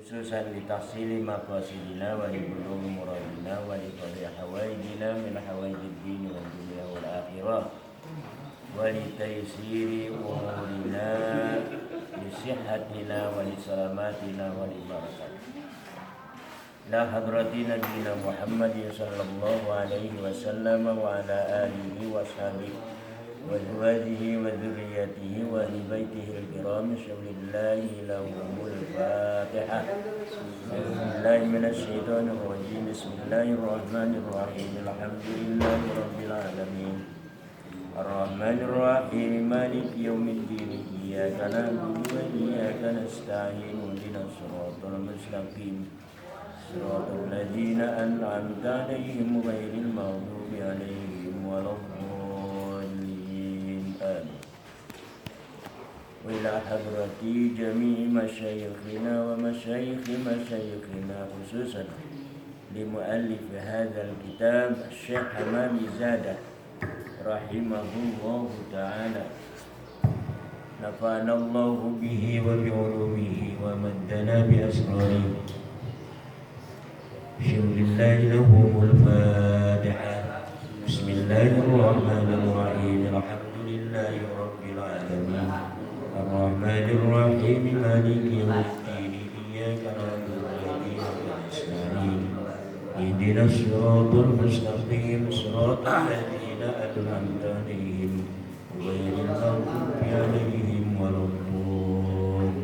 khususan li tahsili maqasidina wa li bulughi muradina wa li qadri hawaijina min hawaijid din wal dunya wal akhirah wa li taysiri umurina li sihhatina wa li salamatina wa li barakatina la hadrati nabiyina Muhammadin sallallahu alaihi wasallam wa ala alihi wa sahbihi wa azwajihi wa dzurriyyatihi wa ahli baitihi al-kiram syawlillahi lahumul fatihah. Bismillahi minasyaitonir rajim. Bismillahirrahmanirrahim. Alhamdulillahi rabbil alamin. Ar-Rahmanir Rahim. Maliki yaumiddin. Iyyaka na'budu wa iyyaka nasta'in. Ihdinas siratal mustaqim. Siratal ladzina an'amta 'alaihim ghairil maghdubi 'alaihim waladdallin. Amin. Wa ila hadrati jami'i masyayikhina wa masyayikhi masyayikhina khususan li muallif hadzal kitab Syekh Hamami Zadah rahimahullahu ta'ala. Nafa'ana Allahu bihi wa bi ulumihi wa maddana bi asrarihi. Bismillahi lahumul fatihah. Bismillahirrahmanirrahim. Alhamdulillahi rabbil alamin. Ar-Rahmanir Rahim. Maliki yaumiddin. Iyyaka na'budu wa iyyaka nasta'in. Ihdinas siratal mustaqim. Siratal ladzina an'amta 'alaihim ghairil maghdubi 'alaihim waladdallin.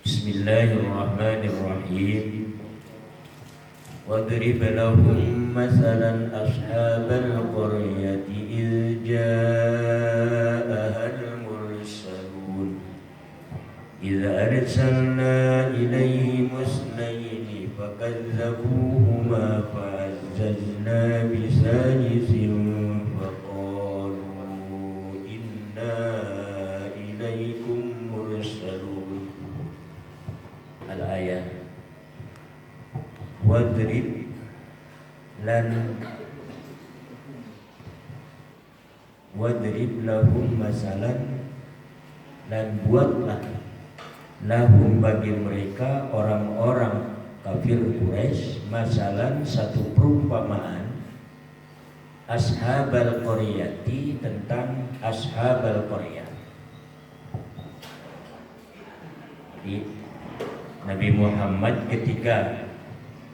Bismillahirrahmanirrahim. Wadrib lahum masalan ashabal qaryati idh ja'ahal mursalun idh arsalna ilayhim isnayni fakazzabuhuma fa'azzazna bisalisin faqalu inna ilaykum mursalun. Al-ayat. Wadrib lahum masalan, dan buatlah lahum bagi mereka orang-orang kafir Quraisy masalan satu perumpamaan ashabal qaryati, tentang ashabal qaryah. Nabi Muhammad ketika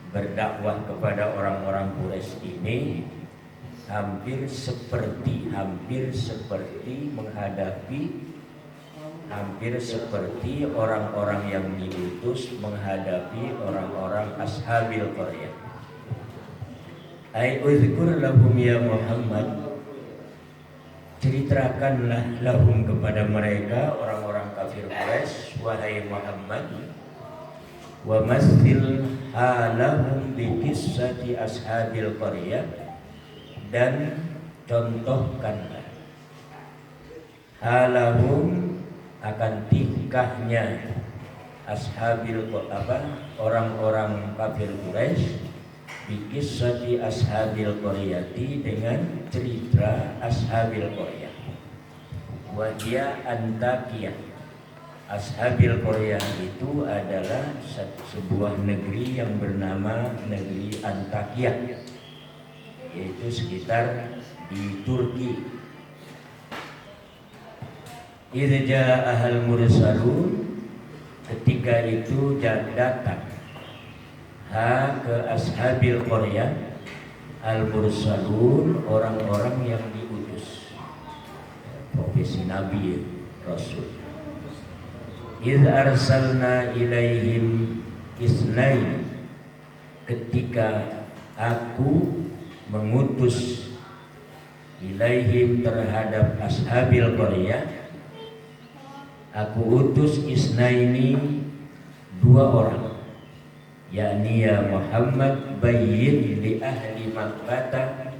berdakwah kepada orang-orang Quraisy ini hampir seperti orang-orang yang diutus menghadapi orang-orang ashabil qaryah. Ai uzkur lahum ya Muhammad, ceritakanlah lahum kepada mereka orang-orang kafir Quraisy, wahai Muhammad, wa masthil halahum bi qissati ashabil qaryah, dan contohkanlah halahum, akan tingkahnya ashabil orang-orang kafir Quraisy, bi qissati ashabil qaryati, dengan cerita ashabil qaryah. Wa hiya Antakiyah. Ashabil qaryah itu adalah sebuah negeri yang bernama negeri Antakiyah, yaitu sekitar di Turki. Idza ja'ahal mursalun, ketika itu datang ke ashabil qaryah al mursalun, orang-orang yang diutus, profesi nabi rasul. Idz arsalna ilaihim isnain, ketika aku mengutus ilaihim terhadap ashabil qaryah, aku utus isnaini, dua orang, yakni ya Muhammad bayyin li ahli Makkah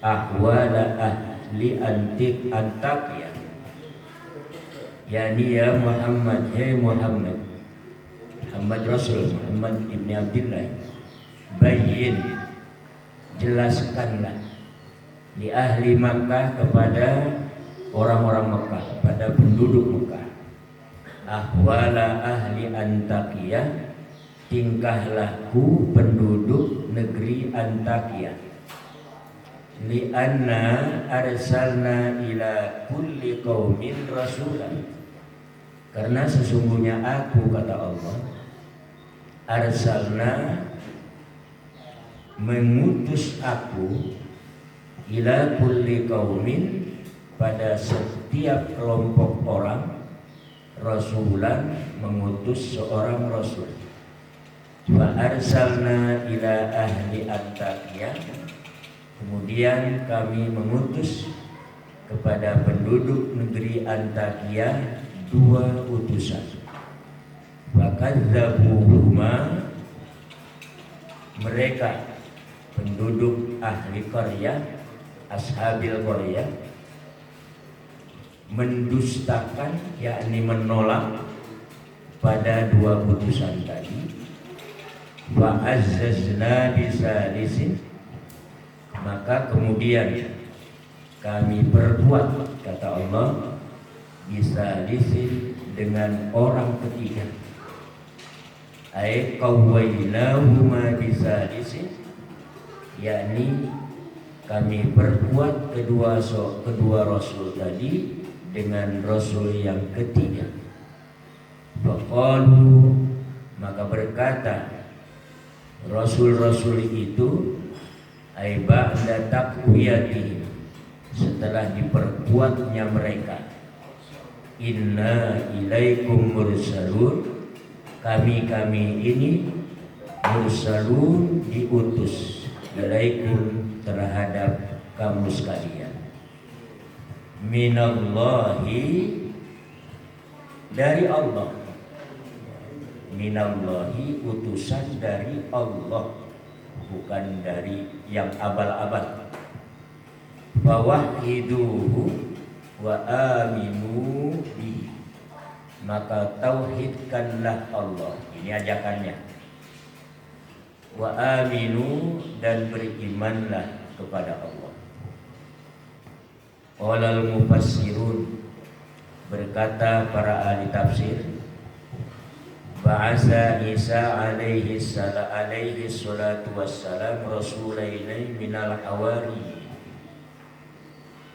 ahwala ahli Antakiyah, yakni ya Muhammad, hei Muhammad Rasul Muhammad ibn Abdullah, bayyin, jelaskanlah Li ahli Makkah, kepada orang-orang Makkah, pada penduduk Makkah. Ahwala ahli Antakya, tingkah laku penduduk negeri Antakya. Li'anna arsalna ila kulli qaumin rasulan, karena sesungguhnya aku, kata Allah, arsalna, mengutus aku, ila kulli qaumin, pada setiap kelompok orang, rasulan, mengutus seorang rasul. Wa arsalna ila ahli Antakya, kemudian kami mengutus kepada penduduk negeri Antakya 2 utusan. Wa kadzabuhuma, mereka penduduk ahli qaryah, ashabil qaryah, mendustakan, yakni menolak pada 2 utusan tadi. Wa azzazna bisalisin, maka kemudian kami perbuat, kata Allah, bisalisin, dengan orang ketiga. Ai qawwainahuma bisalisin, yakni kami perbuat kedua rasul tadi dengan rasul yang ketiga. Faqalu, maka berkata rasul-rasul itu, ai ba'da taqwiyatihim, setelah diperkuatnya mereka, inna ilaikum mursalun, kami ini mursalun, diutus, ilaikum, terhadap kamu sekalian, minallahi, dari Allah, minallahi, utusan dari Allah, bukan dari yang abal-abal. Fawahiduhu wa aminu bihi, maka tauhidkanlah Allah, ini ajakannya. Wa aminu, dan berimanlah kepada Allah. Qalal mufassirun, berkata para ahli tafsir, ba'asa Isa alaihi salatu wassalam rasulaini minal hawari.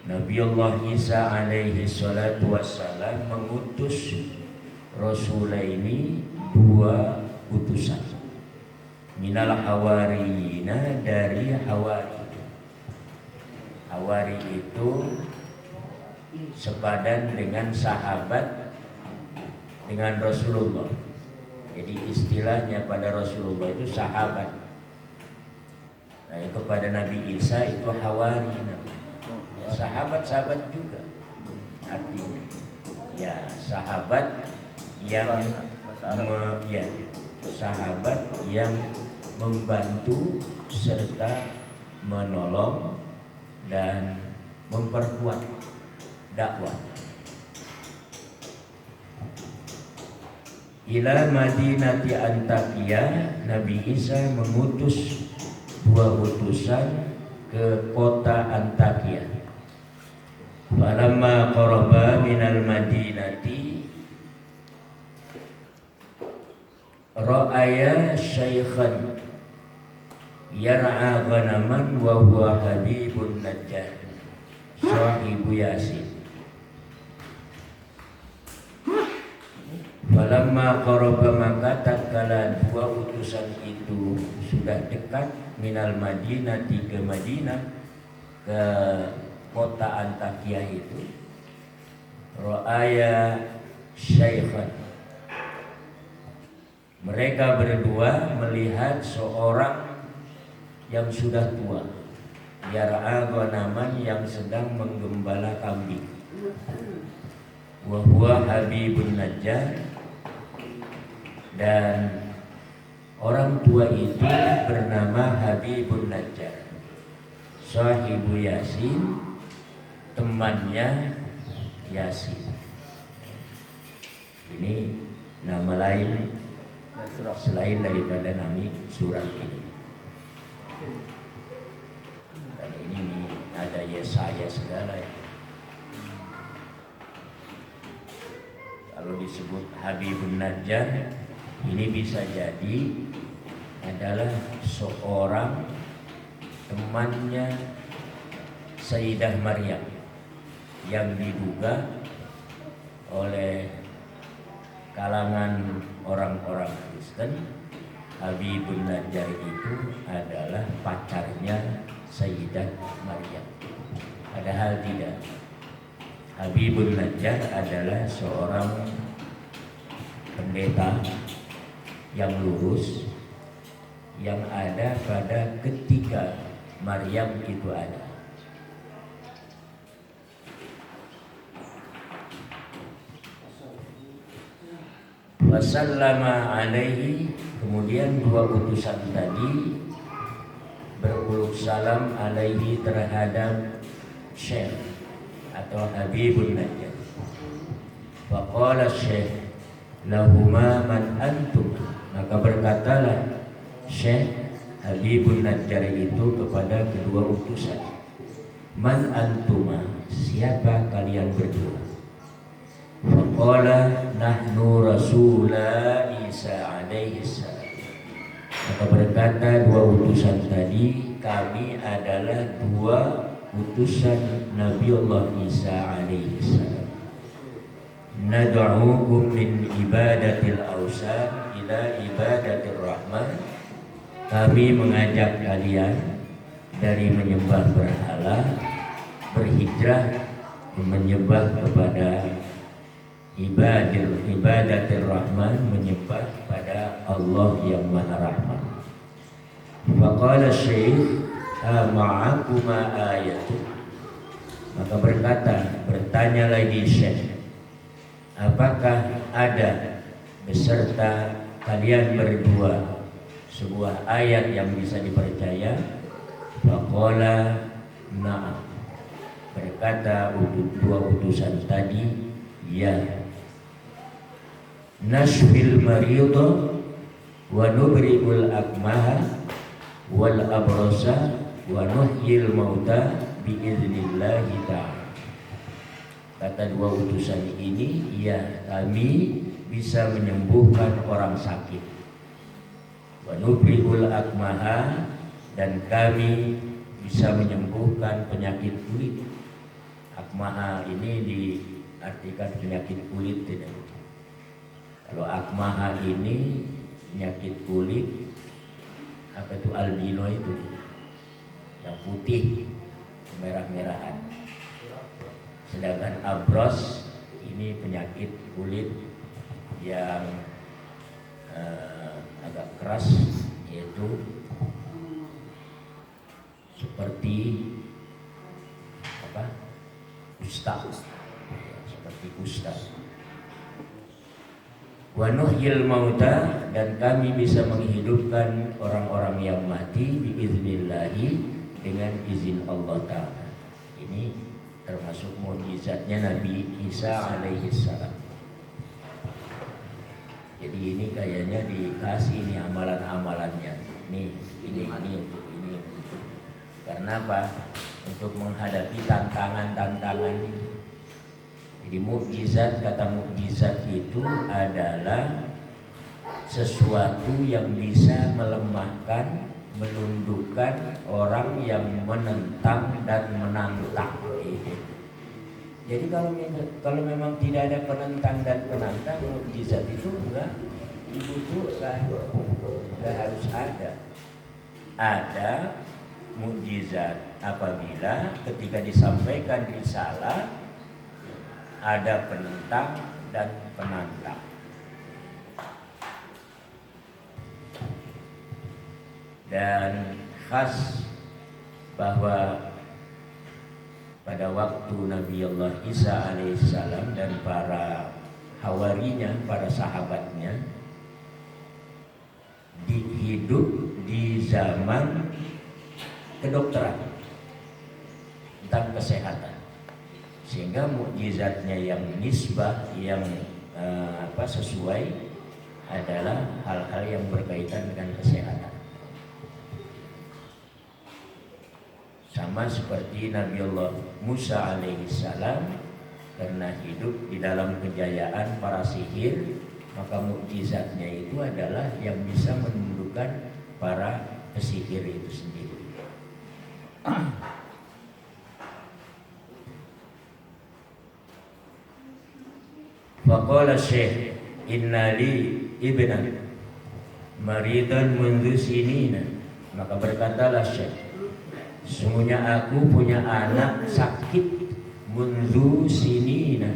Nabi Allah Isa alaihi salatu wassalam mengutus rasulaini 2 utusan, minal hawariyina, dari hawari. Hawari itu sepadan dengan sahabat dengan Rasulullah. Jadi istilahnya pada Rasulullah itu sahabat. Nah, kepada Nabi Isa itu hawari. Sahabat-sahabat juga artinya. Ya, sahabat yang sahabat yang membantu serta menolong dan memperkuat dakwah. Ila Madinati Antakya, Nabi Isa mengutus 2 utusan ke kota Antakya. Falamma qaraba minal Madinati, ra'aya syaikhan yar'a ghanaman wa huwa Habibun Najjar sahibu Yasin. Falamma qaraba, maka tatkala 2 utusan itu sudah dekat, minal Madinati, ke Madinah, ke kota Antakya itu, ra'aya syaikhan, mereka berdua melihat seorang yang sudah tua, yar'a ghanaman, yang sedang menggembala kambing, wa huwa Habibun Najjar, dan orang tua itu bernama Habibun Najjar, sahibu Yasin, temannya Yasin. Ini nama lain selain daripada nama surat ini. Dan ini ada Yesaya segala ya. Kalau disebut Habibun Najjar, ini bisa jadi adalah seorang temannya Sayyidah Maryam yang diduga oleh kalangan orang-orang Kristen Habibun Najjar itu adalah pacarnya Sayyidah Maryam. Padahal tidak. Habibun Najjar adalah seorang pendeta yang lurus yang ada pada ketika Maryam itu ada. Wasallama alaihi, kemudian dua utusan tadi beruluk salam alaihi terhadap Syekh atau Habibun Najjar. Faqala Syekh lahuma man antum, maka berkatalah Syekh Habibun Najjar itu kepada kedua utusan, man antuma, siapa kalian berdua? Faqala nahnu rasula Isa alaihi salam, maka berkata dua utusan tadi, kami adalah dua utusan Nabi Allah Isa alaihi salam. Nad'ukum min ibadatil awsan ila ibadatir rahman, kami mengajak kalian dari menyembah berhala berhijrah menyembah kepada ibadatir rahman, menyembah pada Allah yang Maha Rahman. Faqala Syekh ma'akuma ayatu, maka bertanya lagi Syekh, apakah ada beserta kalian berdua sebuah ayat yang bisa dipercaya? Faqala na'am, berkata dua utusan tadi, ya. Nashfil marido wa nubri'ul akmaha wal abrasa wa nuhyil mauta biiznillahi ta'ala. Kata dua utusan ini, ya, kami bisa menyembuhkan orang sakit. Wa nubri'ul akmaha, dan kami bisa menyembuhkan penyakit kulit. Akmaha ini diartikan penyakit kulit tidak. Kalau akmaha ini penyakit kulit, apa itu albino itu, yang putih merah-merahan. Sedangkan abros ini penyakit kulit yang agak keras, yaitu seperti apa? Kusta, seperti kusta. Wa nuhyil mauta, dan kami bisa menghidupkan orang-orang yang mati biiznillahi, dengan izin Allah Ta'ala. Ini termasuk mukjizatnya Nabi Isa alaihi salam. Jadi ini kayaknya dikasih ini amalan-amalannya. Ini. Karena apa? Untuk menghadapi tantangan-tantangan ini. Jadi mukjizat, kata mukjizat itu adalah sesuatu yang bisa melemahkan, menundukkan orang yang menentang dan menantang. Jadi kalau memang tidak ada penentang dan penantang, mukjizat itu enggak dibutuhkan, enggak harus ada. Ada mukjizat apabila ketika disampaikan risalah ada penentang dan penantang. Dan khas bahwa pada waktu Nabi Allah Isa alaihissalam dan para hawarinya, para sahabatnya, hidup di zaman kedokteran tentang kesehatan. Sehingga mukjizatnya yang nisbah, yang sesuai adalah hal-hal yang berkaitan dengan kesehatan. sama seperti Nabi Allah Musa alaihissalam, karena hidup di dalam kejayaan para sihir, maka mukjizatnya itu adalah yang bisa menundukkan para pesihir itu sendiri. Faqala Syekh innali ibnan maridan mundu sinina, maka berkatalah Syekh, sungguhnya aku punya anak sakit mundu sinina,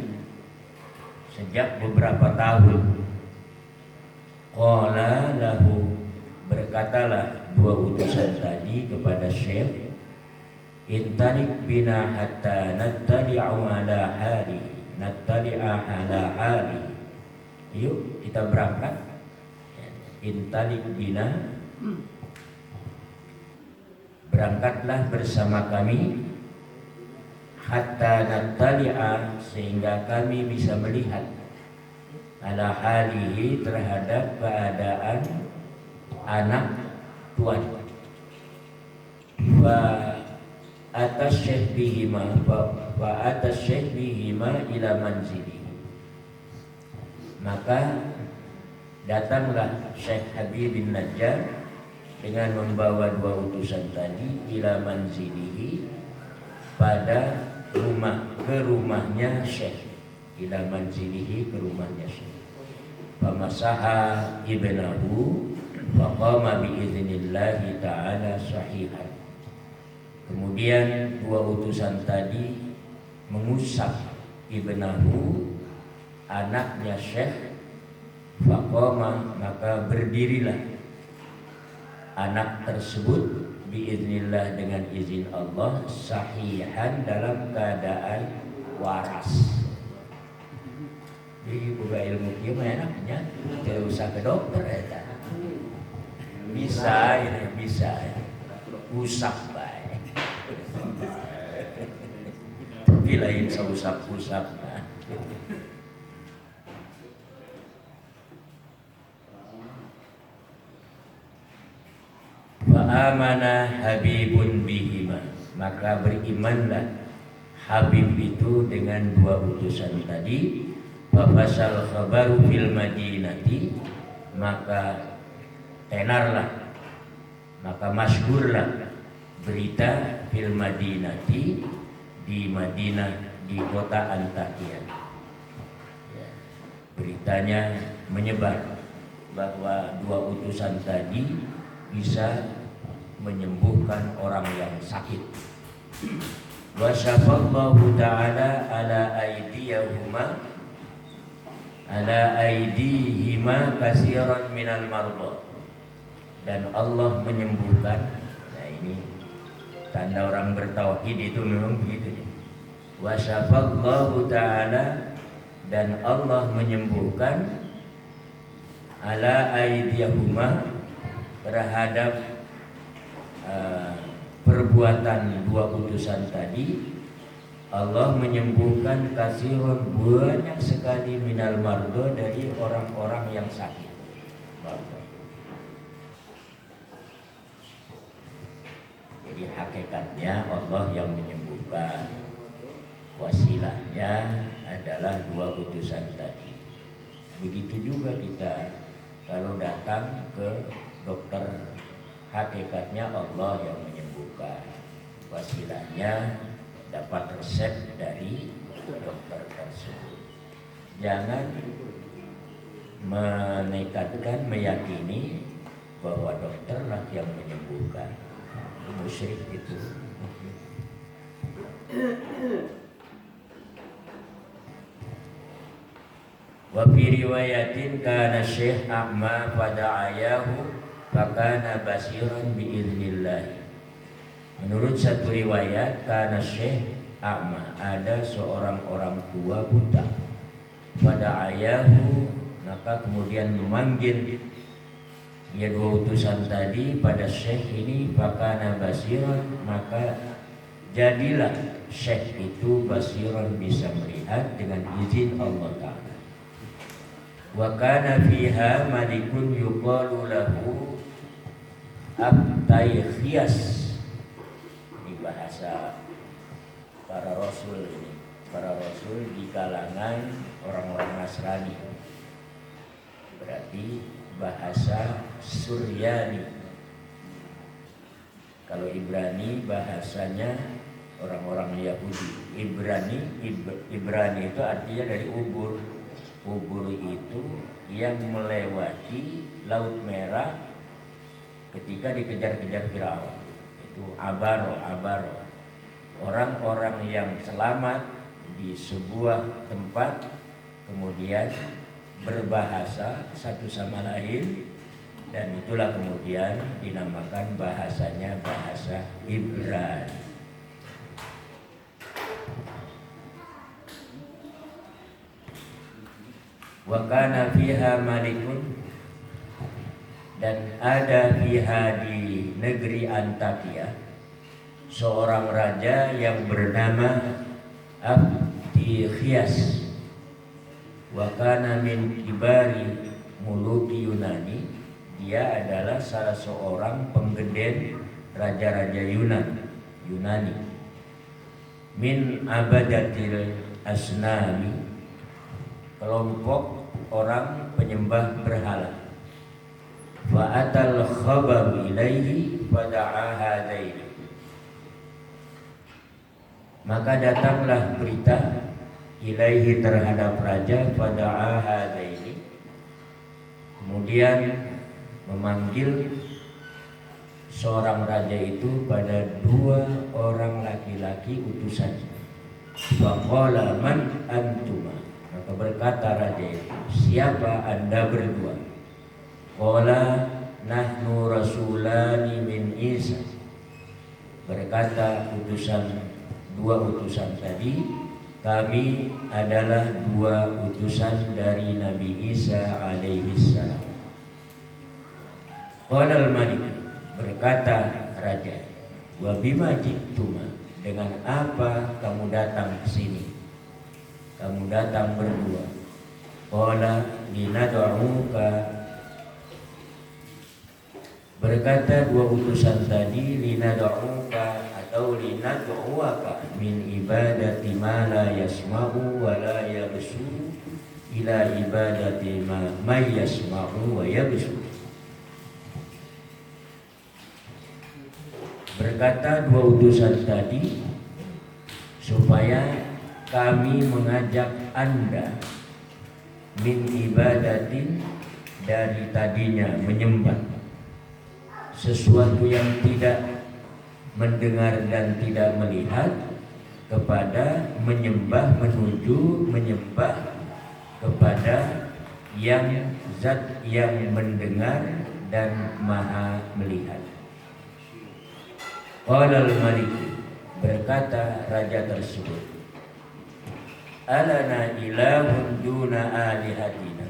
sejak beberapa tahun. Qala lahu, berkatalah dua utusan tadi kepada Syekh, intalik bina hatta nattali'u ala hali, nattali'a ala hali, yuk kita berangkat. Intalik bina, berangkatlah bersama kami, hatta nattali'a, sehingga kami bisa melihat, ala halihi, terhadap keadaan anak tuan. Wa atas syekh bihima, wa atas syekh bihima ila manzili, maka datanglah Syekh Habib bin Najjar dengan membawa dua utusan tadi ila manzilihi, pada rumah, ke rumahnya Syekh, ila manzilihi, ke rumahnya Syekh. Famasaha ibnahu faqama biiznillahi ta'ala sahihan. Kemudian dua utusan tadi mengusap ibnahu, anaknya Syekh. Faqama, maka berdirilah anak tersebut biiznillah, dengan izin Allah, sahihan, dalam keadaan waras. Jadi buka ilmu kieu enaknya tidak usah ke dokter ya. Bisa ini, bisa usap bae. Tapi lain sausap-usap. Fa'amana Habibun bihima, maka berimanlah Habib itu dengan dua utusan tadi. Fafasal khabaru fil madinati, maka tenarlah, maka masyhurlah berita fil madinati, di Madinah, di kota Antakya. Ya, beritanya menyebar bahwa dua utusan tadi bisa menyembuhkan orang yang sakit. Wa syafallahu ta'ala ala aydiyahuma, ala aydihima katsiran minal marḍa, dan Allah menyembuhkan. Nah ini tanda orang bertauhid itu memang begitu. Wa syafallahu ta'ala, dan Allah menyembuhkan, ala aydiyahuma, terhadap perbuatan dua utusan tadi. Allah menyembuhkan kasirun, banyak sekali, minal mardo, dari orang-orang yang sakit. Jadi hakikatnya Allah yang menyembuhkan, wasilahnya adalah dua utusan tadi. Begitu juga kita kalau datang ke dokter, hakikatnya Allah yang menyembuhkan, wasilahnya dapat resep dari dokter tersebut. Jangan menekatkan, meyakini bahwa dokterlah yang menyembuhkan. Musyrik itu. Wa fi riwayatin kana Syekh a'ma fada'ayahu fakana basiran biiznillah. Menurut satu riwayat, kana Syekh a'ma, ada seorang orang tua buta. Fada'ayahu, maka kemudian memanggil dia dua utusan tadi pada Syekh ini, fakana basiran, maka jadilah Syekh itu basiran, bisa melihat dengan izin Allah Ta'ala. Wa kana fiha malikun yuqalu lahu Abtaykhias. Ini bahasa para rasul ini. Para rasul di kalangan orang-orang Nasrani, berarti bahasa Suryani. Kalau Ibrani bahasanya orang-orang Yahudi. Ibrani itu artinya dari ubur. Ubur itu yang melewati Laut Merah ketika dikejar-kejar Firaun. Itu abaro. Orang-orang yang selamat di sebuah tempat kemudian berbahasa satu sama lain, dan itulah kemudian dinamakan bahasanya bahasa Ibrani. Wa kana fiha malikun, dan ada fiha di negeri Antakia seorang raja yang bernama Abdiqyas. Wa kana min kibari muluki Yunani, dia adalah salah seorang penggeden raja-raja Yunani. Min abadatil asnami, kelompok orang penyembah berhala. Fa'atal khabar ilaihi fada'a hadaini, maka datanglah berita ilaihi terhadap raja, fada'a hadaini, kemudian memanggil seorang raja itu pada dua orang laki-laki utusan. Faqala man antuma, maka berkata raja itu, siapa anda berdua? Qala nahnu rasulani min Isa, berkata dua utusan tadi, kami adalah dua utusan dari Nabi Isa alaihi salam. Qala al-malik, berkata raja, wa bima ji'tuma, dengan apa kamu datang ke sini? Kamu datang berdua. Qala linad'uka, berkata dua utusan tadi, linad'uka atau linad'uaka min ibadati ma la yasma'u wa la yabsuru ila ibadati ma yasma'u wa yabsuru. Berkata dua utusan tadi supaya kami mengajak anda min ibadatin, dari tadinya menyembah sesuatu yang tidak mendengar dan tidak melihat, kepada menyembah, menuju menyembah kepada yang zat yang mendengar dan maha melihat. Qala al-malik, berkata raja tersebut, alana ilahun duna alihatina,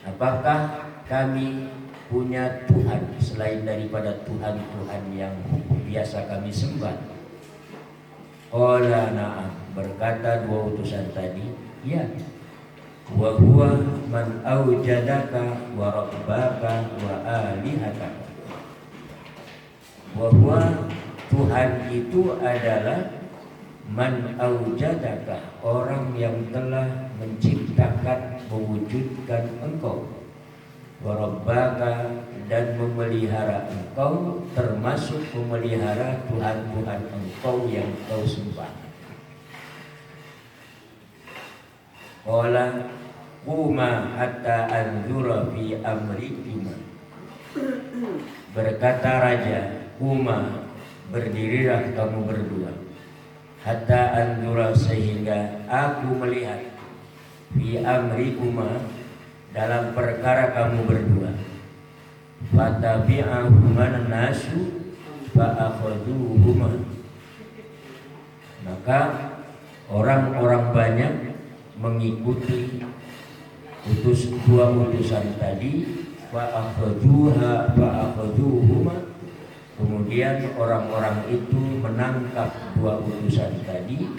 apakah kami punya Tuhan selain daripada Tuhan-Tuhan yang biasa kami sembah? Qala na'am, berkata dua utusan tadi, ya. Wa huwa man aujadaka wa rabbaka wa alihataka. Wa huwa, Tuhan itu adalah man aujadaka, orang yang telah menciptakan, mewujudkan engkau, wa rabbaka, dan memelihara engkau, termasuk memelihara Tuhan-Tuhan engkau yang kau sembah. Qala quma hatta anzura fi amrikuma, berkata raja, quma, berdirilah kamu berdua, hatta anzura, sehingga aku melihat, fi amrikuma, dalam perkara kamu berdua. Fatabi'ahuman nasu fa'akhaduhuma, maka orang-orang banyak mengikuti dua utusan tadi. Fa'akhaduhuma, kemudian orang-orang itu menangkap dua utusan tadi.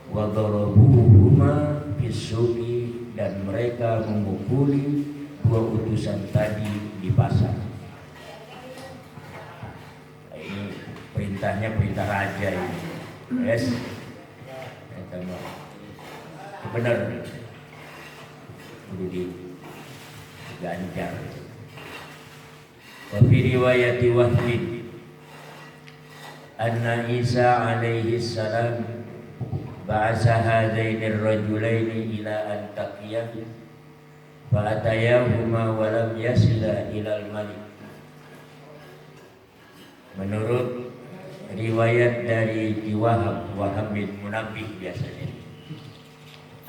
Wa darabuhuma bisuqi, dan mereka memukuli dua utusan tadi di pasar. Ini perintah perintahnya perintah raja ini. Yes. Benar. Kudu diganjar. Wa fi riwayati Wahbin anna Isa alaihi salam ba'asa hadaini ar-rajulaini ila Antakiyah fa atayahuma wa lam yasila ila al-malik. Menurut riwayat dari Wahab bin Munabbih biasanya,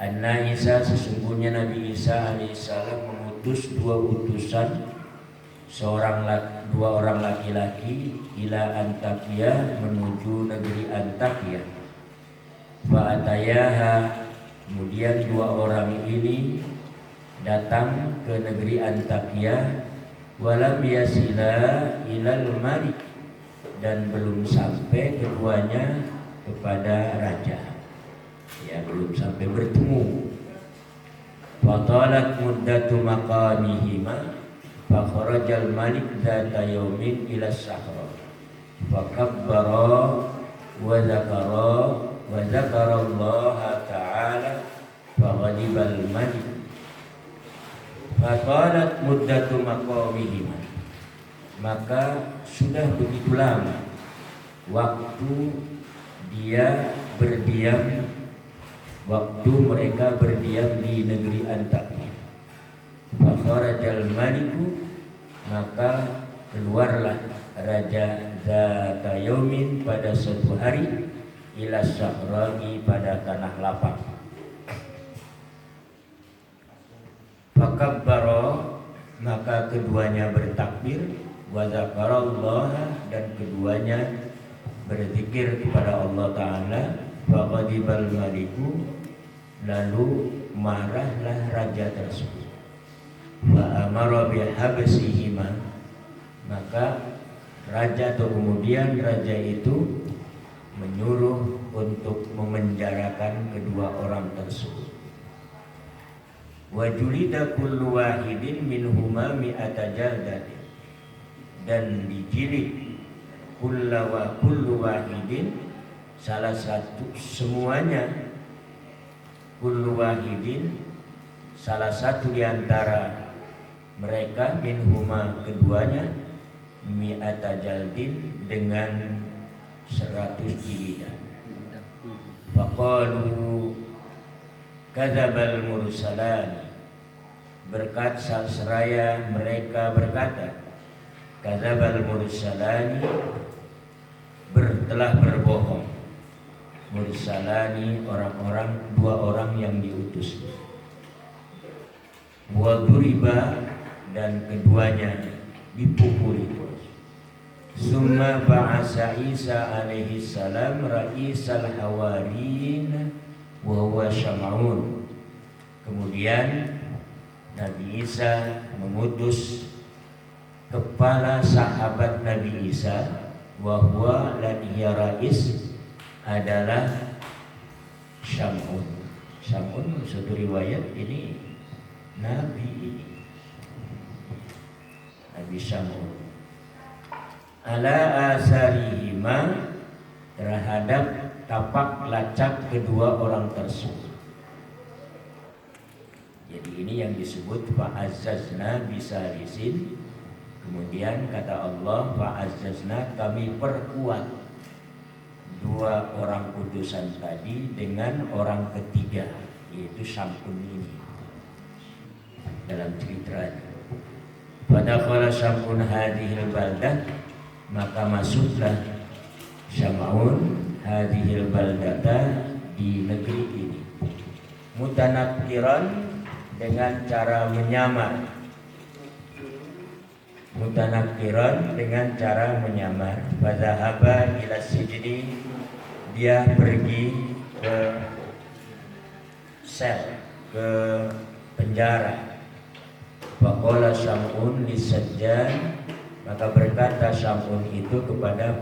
Anna Isa, sesungguhnya Nabi Isa alaihissalam mengutus dua utusan, dua orang laki-laki ila Antakya, menuju negeri Antakya. Fa'atayaha, kemudian dua orang ini datang ke negeri Antakya. Walam yasila ilal malik, dan belum sampai keduanya kepada raja. Ya, belum sampai bertemu. Fatalat muddatu maqamihima fa kharajal malik dzata yaumin ila sahra fa kabbara wa zakara Allah ta'ala fa ghadibal malik. Fatalat muddatu maqamihima, maka sudah begitu lama waktu mereka berdiam di negeri Antakya. Fakharajal maliku, maka keluarlah raja zata yaumin, pada suatu hari, ila sahra'i, pada tanah lapang. Fakabbara, maka keduanya bertakbir, wa zakarallah, dan keduanya berzikir kepada Allah Ta'ala. Faqadibal maliku, lalu marahlah raja tersebut. Wa amara bihabsihima, maka raja atau kemudian raja itu menyuruh untuk memenjarakan kedua orang tersebut. Wa julida kullu wahidin minhuma mi'ata jaldatin, dan dijilid kullu wahidin, salah satu, semuanya, kullu wahidin, salah satu di antara mereka, minhuma, keduanya, mi'ata jaldin, dengan 100 jilidan. Faqalu kadzabal mursalani, berkata seraya mereka berkata, kadzabal mursalani, telah berbohong. Mursalani, dua orang yang diutus. Wa duriba, dan keduanya dipukuli. Summa ba'asa Isa alaihi salam ra'isal hawarin wa huwa Syam'un. Kemudian Nabi Isa mengutus kepala sahabat Nabi Isa, wa huwa ladhiya rais, adalah Syam'un. Syam'un, satu riwayat ini Nabi Syam'un. Ala asarihima, terhadap tapak lacak kedua orang tersebut. Jadi ini yang disebut fa'azzazna bisalisin. Kemudian kata Allah, fa'azzazna, kami perkuat dua orang utusan tadi dengan orang ketiga, yaitu Syam'un ini. Dalam ceritanya, padakhala Syam'un hadhil baldah, maka masuklah Syam'un hadhil baldata, di negeri ini. Mutanakkiran, dengan cara menyamar. Mutanakkiran, dengan cara menyamar. Fadzahaba ila sijni, dia pergi ke sel, ke penjara. Faqala Syam'un lisajjan, maka berkata Syam'un itu kepada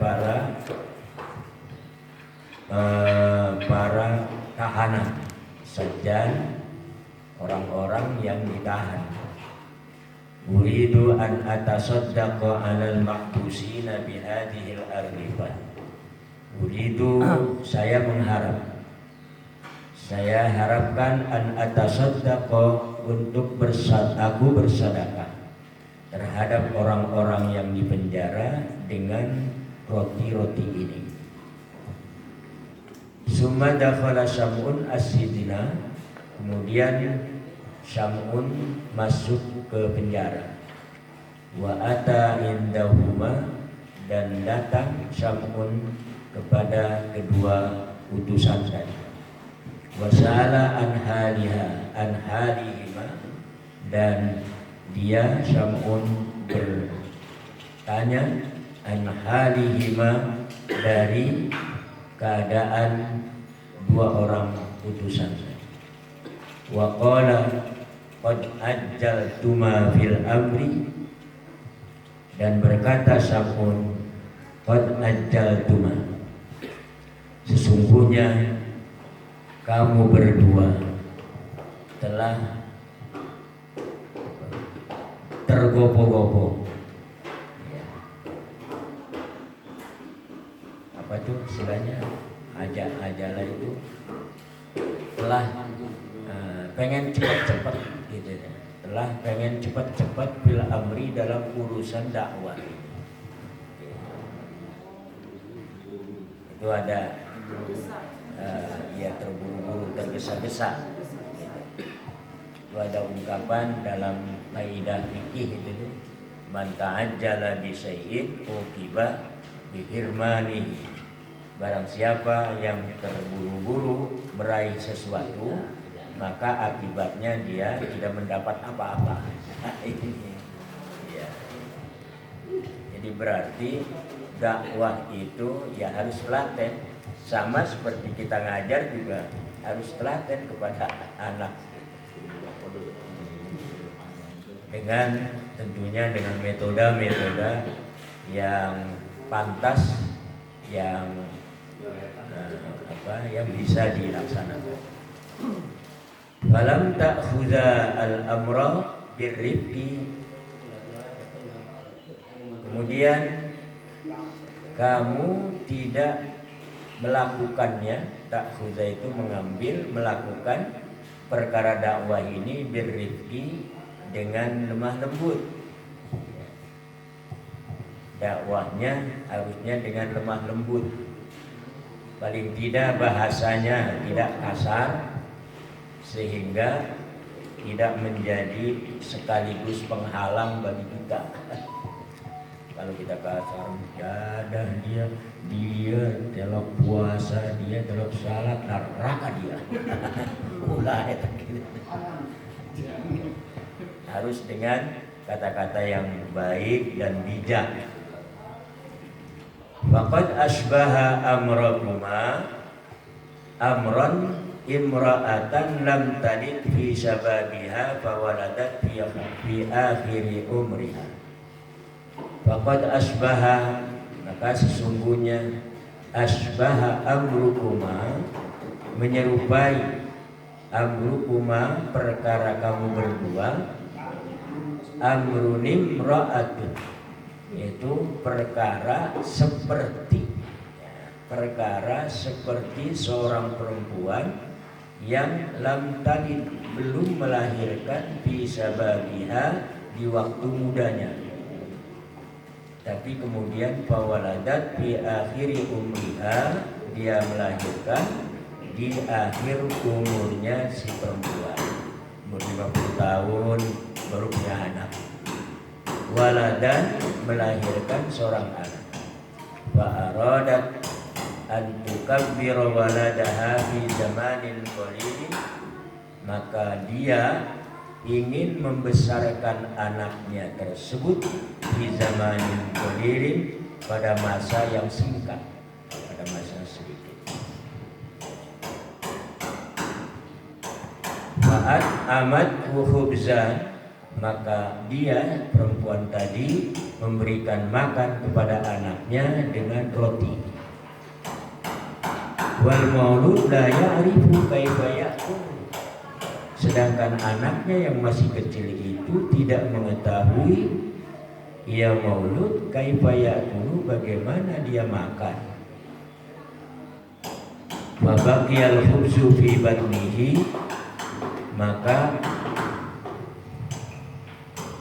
para tahanan. Sajjan, orang-orang yang ditahan. Uridu an atasaddaqa 'alal mahbusina bihadhil arifah. Uridu, saya mengharap, saya harapkan an atasaddaqo, untuk aku bersedekah terhadap orang-orang yang dipenjara dengan roti-roti ini. Summa dakhala Syam'un as-sijna, kemudian Syam'un masuk ke penjara. Wa ata indahuma, dan datang Syam'un kepada kedua utusan tadi. Wa sa'ala an halihima, dan dia Syam'un bertanya an halihima, dari keadaan dua orang utusan. Wa qala qad ajjaltuma fil amri, dan berkata Syam'un, qad ajjaltuma, sesungguhnya kamu berdua telah tergopo-gopo. Apa itu istilahnya? Ajalah itu telah pengen cepat-cepat gitu ya. Telah pengen cepat-cepat bil amri, dalam urusan dakwah. Itu ada ya terburu-buru, tergesa-gesa. Itu ada ungkapan dalam kaidah fikih itu, man ta'ajjala bi syai'in uqiba bi hirmanihi. Barang siapa yang terburu-buru meraih sesuatu, maka akibatnya dia tidak mendapat apa-apa. Ya. Jadi berarti dakwah itu ya harus telaten, sama seperti kita ngajar juga harus telaten kepada anak, dengan tentunya dengan metode-metode yang pantas, yang yang bisa dilaksanakan. Falam ta'khudha al-amra birrifqi, kemudian kamu tidak melakukannya, ta'khudha itu mengambil, melakukan perkara dakwah ini birrifqi, dengan lemah lembut. Dakwahnya harusnya dengan lemah lembut, paling tidak bahasanya tidak kasar, sehingga tidak menjadi sekaligus penghalang bagi kita. Kalau kita kasar, jadah dia telok puasa, dia telok salat, neraka dia. Mulai harus dengan kata-kata yang baik dan bijak. Faqad asbaha amrakuma amran imra'atan lam talid fi sababiha fawaladat fi akhiri umriha. Faqad asbaha, maka sesungguhnya asbaha amrukuma, menyerupai amrukuma, perkara kamu berdua, amrunim ra'atun, yaitu perkara seperti seorang perempuan yang lam talid, belum melahirkan, bisa bagiha, di waktu mudanya, tapi kemudian fawaladat fi akhiri umriha, dia melahirkan di akhir umurnya si perempuan, umur 50 tahun baru punya anak. Waladan, melahirkan seorang anak. Wa aradat an tukabbira waladaha fi zamanin qalil, maka dia ingin membesarkan anaknya tersebut di zamanin qalil, pada masa yang singkat, pada masa sedikit. Fa'at amat khubzan, maka dia, perempuan tadi, memberikan makan kepada anaknya dengan roti. Wal maulud la ya'rifu kaifa ya'kul, sedangkan anaknya yang masih kecil itu tidak mengetahui, ya maulud kaifa ya'kul, bagaimana dia makan. wa baqiyal khubzu fi batnihi, maka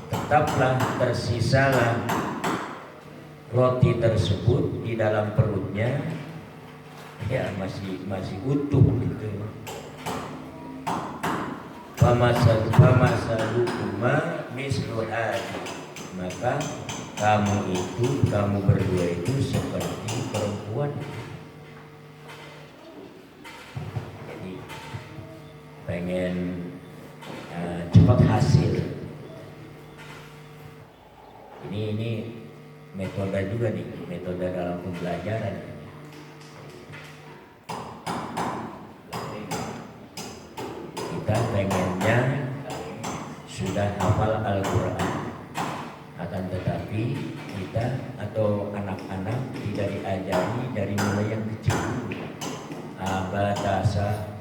tetaplah tersisalah roti tersebut di dalam perutnya, ya masih utuh gitu. Famasalukuma mislu hadi, maka kamu berdua itu seperti perempuan. Jadi pengen cepat hasil. Ini metode juga nih, metode dalam pembelajaran. Kita pengennya sudah hafal Al-Quran, akan tetapi kita atau anak-anak tidak diajari dari mulai yang kecil, abatasa,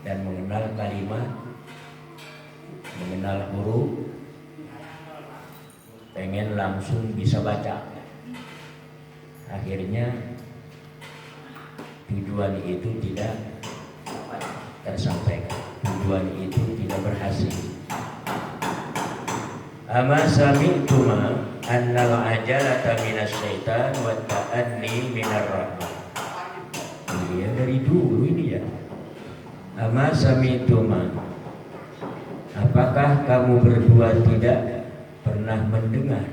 dan mengenal kalimat, mengenal huruf, pengen langsung bisa baca. Akhirnya tujuan itu tidak tersampaikan, tujuan itu tidak berhasil. Ama sami'tuma annal ajalata minasyaitan wa ta'anni minar rahman. Ini ya dari dulu ini ya. Ama sami'tuma, apakah kamu berdua tidak pernah mendengar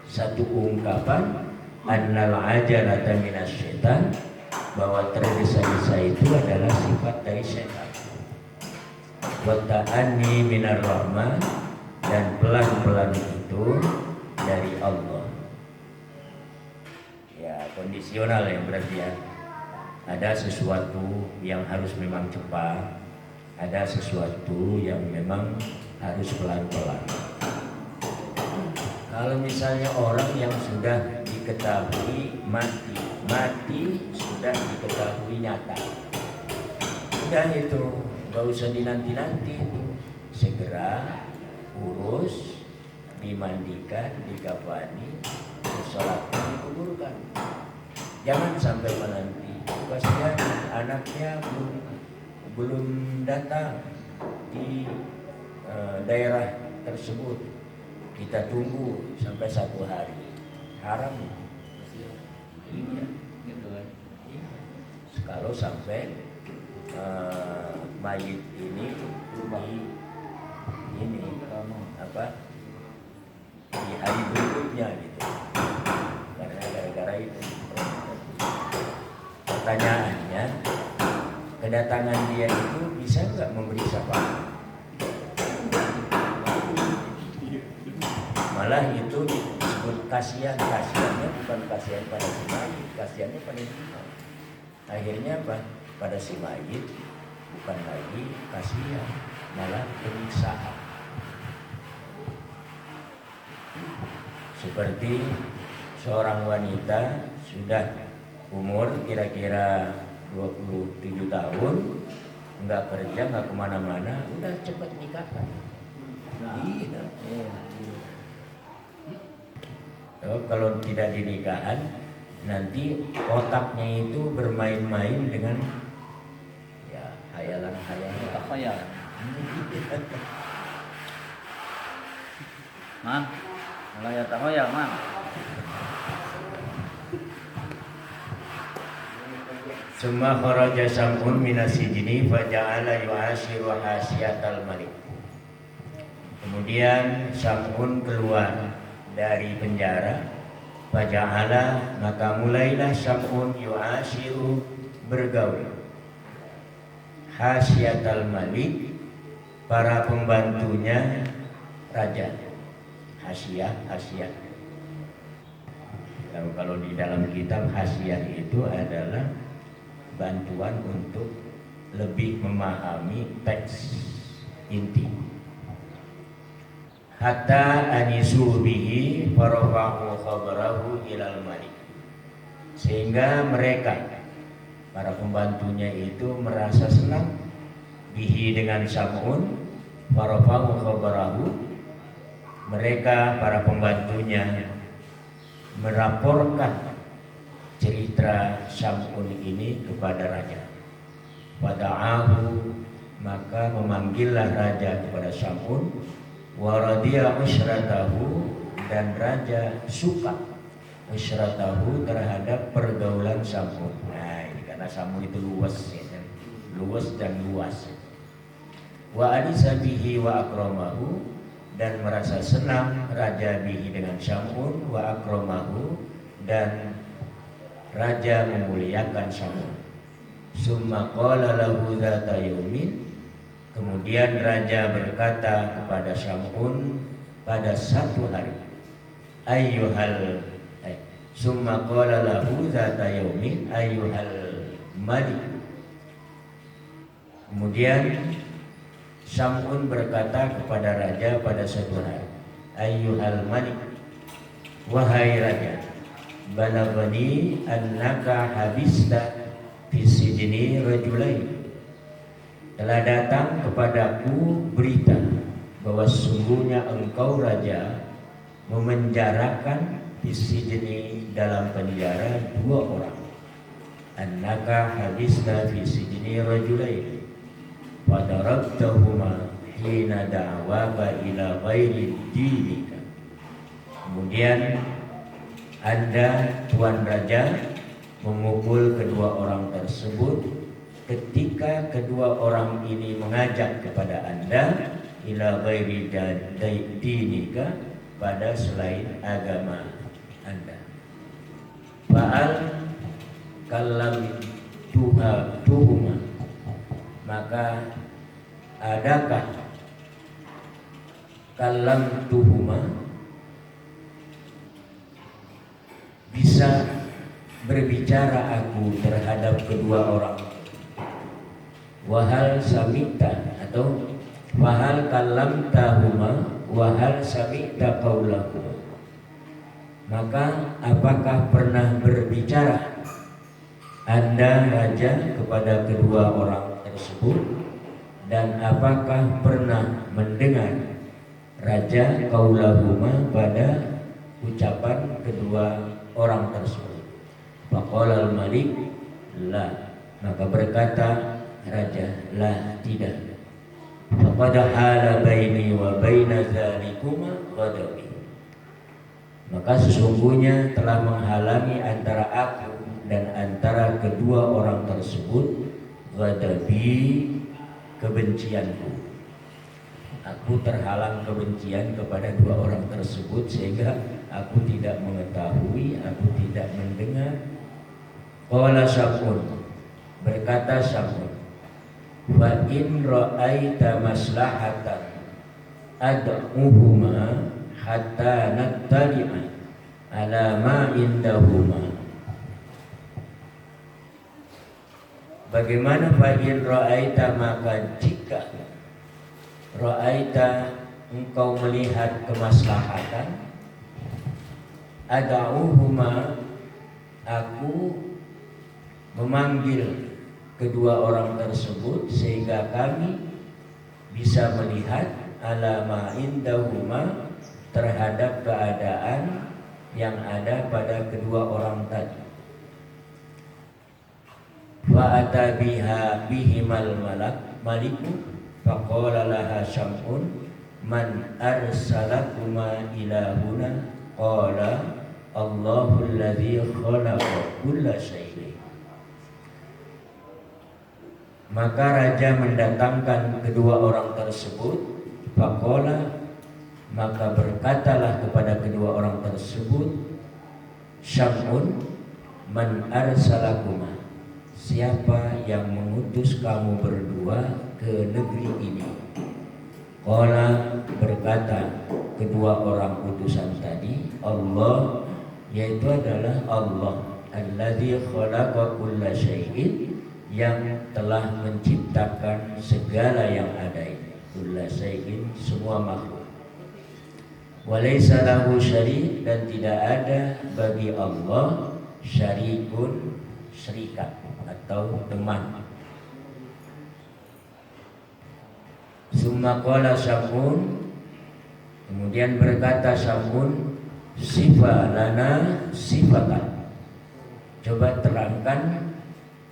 satu ungkapan annal ajalata minasyaitan, bahwa tergesa-gesa itu adalah sifat dari setan, wa ta'anni minar rahman, dan pelan-pelan itu dari Allah. Ya kondisional ya berarti ya. Ada sesuatu yang harus memang cepat, ada sesuatu yang memang harus pelan-pelan. Kalau misalnya orang yang sudah diketahui mati sudah diketahui nyata, udah itu nggak usah dinanti-nanti, segera urus, dimandikan, dikafani, disolatkan, dikuburkan. Jangan sampai menanti. Kasihan anaknya belum datang di daerah tersebut, kita tunggu sampai 1 hari, haram. Iya, gitu kan. Kalau sampai mayit ini di hari berikutnya gitu, karena gara-gara itu. Pertanyaannya, kedatangan dia itu bisa nggak memberi syafaat? Malah itu disebut kasihannya bukan kasihan pada si mayit, kasihannya pada dia. Akhirnya apa? Pada si mayit bukan lagi kasihan, malah penyiksaan. Seperti seorang wanita sudah umur kira-kira 27 tahun, nggak kerja, nggak kemana-mana, udah cepat nikahkan. Iya. Kalau tidak dinikahan, nanti otaknya itu bermain-main dengan ya hayalan-hayalan. Takhayalan. Man, kalau ya takhayal man. Summa kharaja Sam'un minasijni faja'ala yu'ashiru hasyatal malik. Kemudian Sam'un keluar dari penjara, faja'ala, maka mulailah Sam'un yu'ashiru, bergaul, hasyatal malik, para pembantunya raja. Hasyah. Kalau di dalam kitab hasyah itu adalah bantuan untuk lebih memahami teks inti. Hatta anisu bihi farafahu khabarahu ilal malik, sehingga mereka para pembantunya itu merasa senang bihi dengan Sam'un, farafahu khabarahu, mereka para pembantunya meraporkan cerita Sam'un ini kepada raja. Wada'ahu, maka memanggillah raja kepada Sam'un. Wa radiya usyratahu, dan raja suka usyratahu terhadap pergaulan Sam'un. Nah ini karena Sam'un itu luas ya, luas dan luas. Wa anisa bihi wa akramahu, dan merasa senang raja bihi dengan Sam'un, wa akramahu, dan raja memuliakan Sam'un. Summa qala lahu dzata yaumin, kemudian raja berkata kepada Sam'un pada satu hari, summa qala lahu dzata yaumin ayyuhal malik. Kemudian Sam'un berkata kepada raja pada satu hari, ayyuhal malik, wahai raja, balagani annaka habista fi sijni rajulain, telah datang kepadaku berita bahwa sungguhnya engkau raja memenjarakan fi sijni, dalam penjara dua orang. Annaka habista fi sijni rajulain wa darabtahuma hina da'waka ila ghairi dinika. Kemudian Anda, Tuan Raja, memukul kedua orang tersebut ketika kedua orang ini mengajak kepada Anda ila ghairi dinika, pada selain agama Anda. Fa'al kalam tuhuma, maka adakah kalam tuhuma bisa berbicara aku terhadap kedua orang. Wahal samita, atau wahal kalam tahuma wahal samita qaulaku, maka apakah pernah berbicara Anda raja kepada kedua orang tersebut, dan apakah pernah mendengar raja qaulahuma pada ucapan kedua orang tersebut? Faqala al-malik la, maka berkata raja, la, tidak. Faqad hala baini wa baina zalikuma ghadabi, maka sesungguhnya telah menghalangi antara aku dan antara kedua orang tersebut ghadabi, kebencianku. Aku terhalang kebencian kepada dua orang tersebut sehingga aku tidak mengetahui, aku tidak mendengar. Qala Sam'un, berkata Sam'un, wa in ra'aita maslahatan ad'uhuma hatta nattali'a ala ma indahuma. Bagaimana fa in ra'aita, maka jika ra'aita engkau melihat kemaslahatan, ad'uhuma, aku memanggil kedua orang tersebut sehingga kami bisa melihat alama indahuma, terhadap keadaan yang ada pada kedua orang tadi. Wa atabiha bihimal maliku faqala laha Sam'un man arsalakuma ila huna, qala Allahul ladzi khalaqa kulla syai'in. Maka raja mendatangkan kedua orang tersebut. Faqala, maka berkatalah kepada kedua orang tersebut Sam'un, man arsalakuma, siapa yang mengutus kamu berdua ke negeri ini? Qala, berkata kedua orang utusan tadi, Allah, yaitu adalah Allah, alladzi khalaqa kulla syai'in, yang telah menciptakan segala yang ada ini, kulla syai'in, semua makhluk. Walaysa lahu syarik, dan tidak ada bagi Allah syarikun, syarikat atau teman. Summa qala Sam'un, kemudian berkata Sam'un, sifa lana sifatan, coba terangkan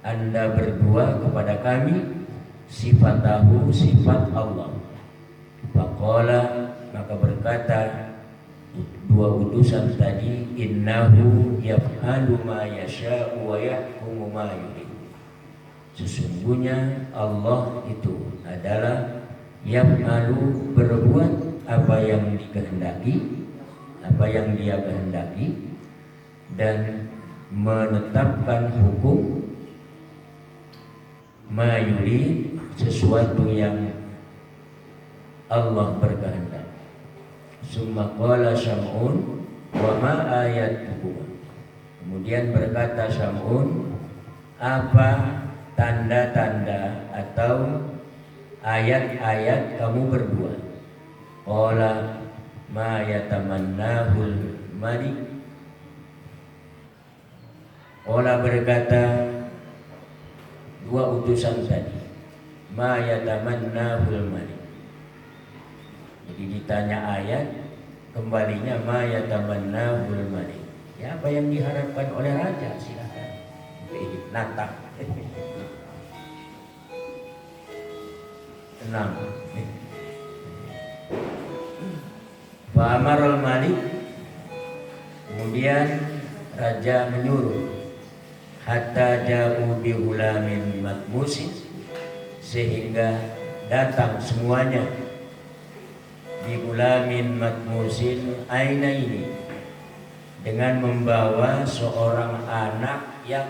Anda berdua kepada kami sifatahu, sifat Allah. Faqala, maka berkata dua utusan tadi, innahu yaf'alu ma yasha'u wa yahkumu ma yurid. Sesungguhnya Allah itu adalah yaf'alu, berbuat apa yang dikehendaki, apa yang Dia kehendaki, dan menetapkan hukum ma yurid, sesuatu yang Allah berkehendak. Summa qala Syam'un wa ma ayatuhu. Kemudian berkata Syam'un, apa tanda-tanda atau ayat-ayat kamu berdua? Qala ma yatamannahul malik. Qala berkata dua utusan tadi, ma yatamannahul malik. Jadi ditanya ayat, kembalinya ma yatamannahul malik. Ya, apa yang diharapkan oleh raja, silakan. Natang. Tenang. Fa amarul malik, kemudian raja menyuruh, hatta ja'u bi ulamin matmusin, sehingga datang semuanya bi ulamin matmusin aina ini, dengan membawa seorang anak yang